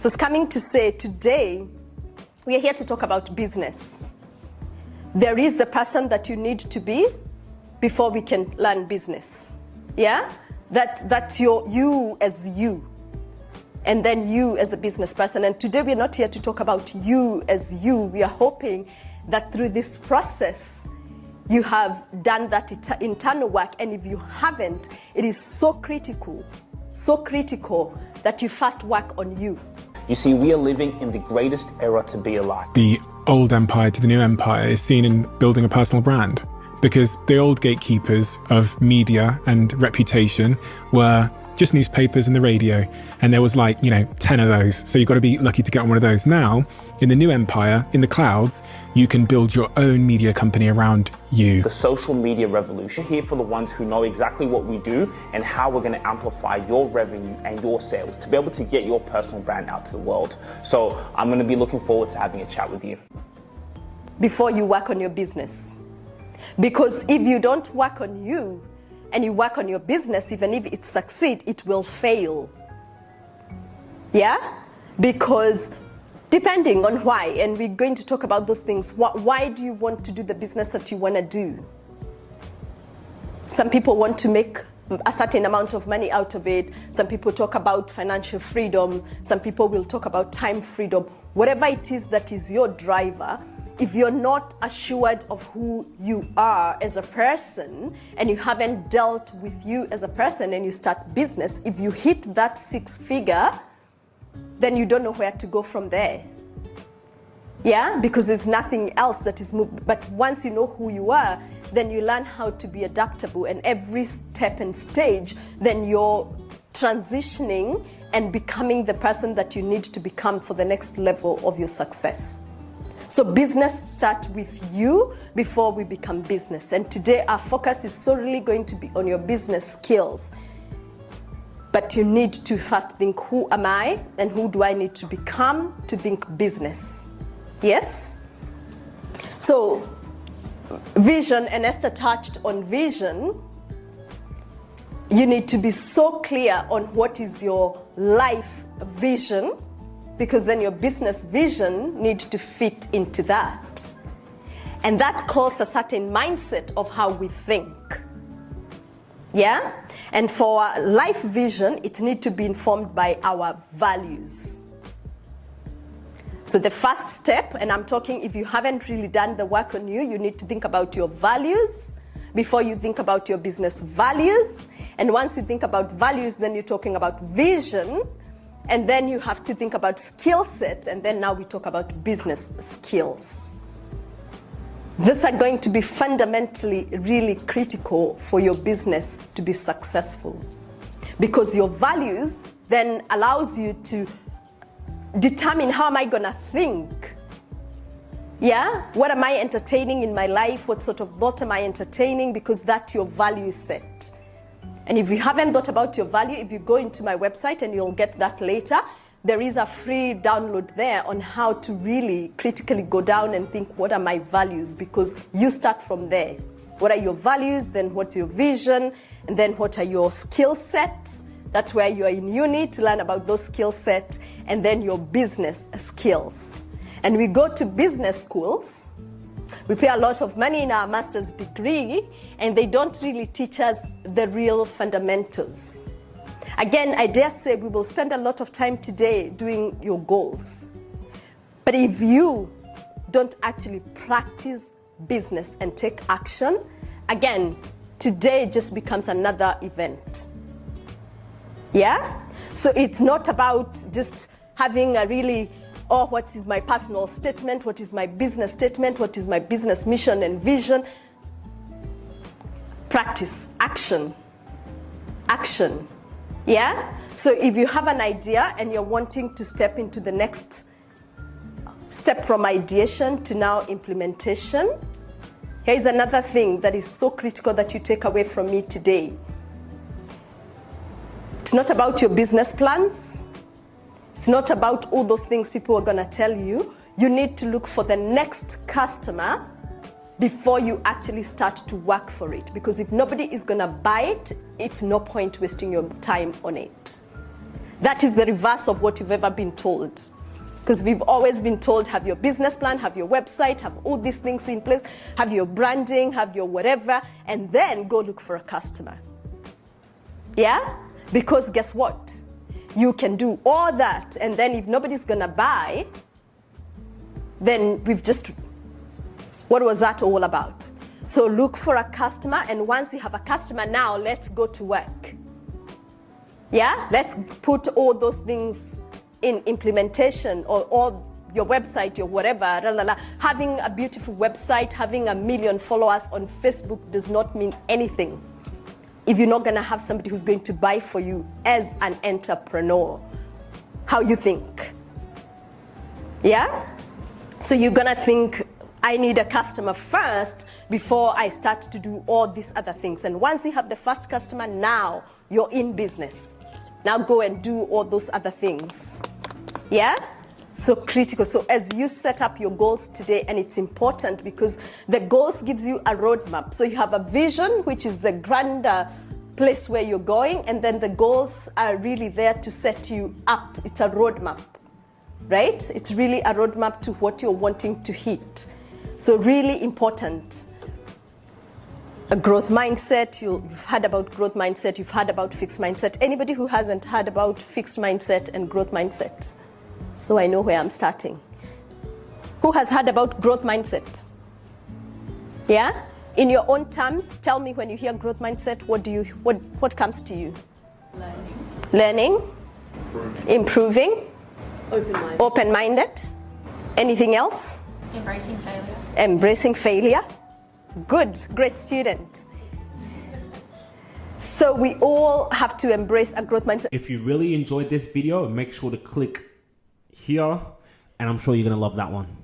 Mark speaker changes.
Speaker 1: So it's coming to say today, we are here to talk about business. There is the person that you need to be before we can learn business. Yeah? That's you as you. And then you as a business person. And today we're not here to talk about you as you. We are hoping that through this process, you have done that internal work. And if you haven't, it is so critical that you first work on you.
Speaker 2: You see, we are living in the greatest era to be alive.
Speaker 3: The old empire to the new empire is seen in building a personal brand, because the old gatekeepers of media and reputation were just newspapers and the radio, and there was 10 of those, so you've got to be lucky to get on one of those. Now, in the new empire, in the clouds, you can build your own media company around you.
Speaker 2: The social media revolution. We're here for the ones who know exactly what we do and how we're going to amplify your revenue and your sales to be able to get your personal brand out to the world. So I'm going to be looking forward to having a chat with you.
Speaker 1: Before you work on your business. Because if you don't work on you, and you work on your business, even if it succeeds, it will fail. Yeah? Because depending on why, and we're going to talk about those things, why do you want to do the business that you want to do? Some people want to make a certain amount of money out of it. Some people talk about financial freedom. Some people will talk about time freedom. Whatever it is that is your driver, if you're not assured of who you are as a person and you haven't dealt with you as a person and you start business, if you hit that 6-figure, then you don't know where to go from there. Yeah, because there's nothing else that is moving. But once you know who you are, then you learn how to be adaptable, and every step and stage, then you're transitioning and becoming the person that you need to become for the next level of your success. So business starts with you before we become business. And today our focus is solely going to be on your business skills. But you need to first think, who am I and who do I need to become to think business? Yes? So vision, and Esther touched on vision. You need to be so clear on what is your life vision, because then your business vision needs to fit into that. And that calls a certain mindset of how we think. Yeah? And for our life vision, it needs to be informed by our values. So the first step, and I'm talking if you haven't really done the work on you, you need to think about your values before you think about your business values. And once you think about values, then you're talking about vision. And then you have to think about skill set, and then now we talk about business skills. These are going to be fundamentally really critical for your business to be successful, because your values then allows you to determine, how am I gonna think? Yeah? What am I entertaining in my life? What sort of thought am I entertaining? Because that's your value set. And if you haven't thought about your value, if you go into my website, and you'll get that later, there is a free download there on how to really critically go down and think, what are my values? Because you start from there. What are your values? Then what's your vision? And then what are your skill sets? That's where you are in uni to learn about those skill sets, and then your business skills. And we go to business schools. We pay a lot of money in our master's degree, and they don't really teach us the real fundamentals. Again, I dare say we will spend a lot of time today doing your goals. But if you don't actually practice business and take action, again, today just becomes another event. Yeah? So it's not about just having a really, oh, what is my personal statement? What is my business statement? What is my business mission and vision? Practice, action, action. Yeah? So if you have an idea and you're wanting to step into the next step from ideation to now implementation, here's another thing that is so critical that you take away from me today. It's not about your business plans. It's not about all those things people are going to tell you. You need to look for the next customer before you actually start to work for it. Because if nobody is going to buy it, it's no point wasting your time on it. That is the reverse of what you've ever been told. Because we've always been told, have your business plan, have your website, have all these things in place, have your branding, have your whatever, and then go look for a customer. Yeah? Because guess what? You can do all that, and then if nobody's gonna buy, then what was that all about? So look for a customer, and once you have a customer, now let's go to work. Yeah? Let's put all those things in implementation, or your website, your whatever. Having a beautiful website, having 1 million followers on Facebook does not mean anything if you're not gonna have somebody who's going to buy for you as an entrepreneur. How you think? Yeah? So you're gonna think, I need a customer first before I start to do all these other things. And once you have the first customer, now you're in business. Now go and do all those other things. Yeah? So critical. So as you set up your goals today, and it's important because the goals gives you a roadmap. So you have a vision, which is the grander place where you're going, and then the goals are really there to set you up. It's a roadmap, right? It's really a roadmap to what you're wanting to hit. So really important. A growth mindset, you've heard about growth mindset, you've heard about fixed mindset. Anybody who hasn't heard about fixed mindset and growth mindset? So I know where I'm starting. Who has heard about growth mindset? Yeah? In your own terms, tell me, when you hear growth mindset, what comes to you? Learning. Improving. Open-minded. Anything else?
Speaker 4: Embracing failure.
Speaker 1: Embracing failure. Good, great student. So we all have to embrace a growth mindset.
Speaker 5: If you really enjoyed this video, make sure to click here, and I'm sure you're gonna love that one.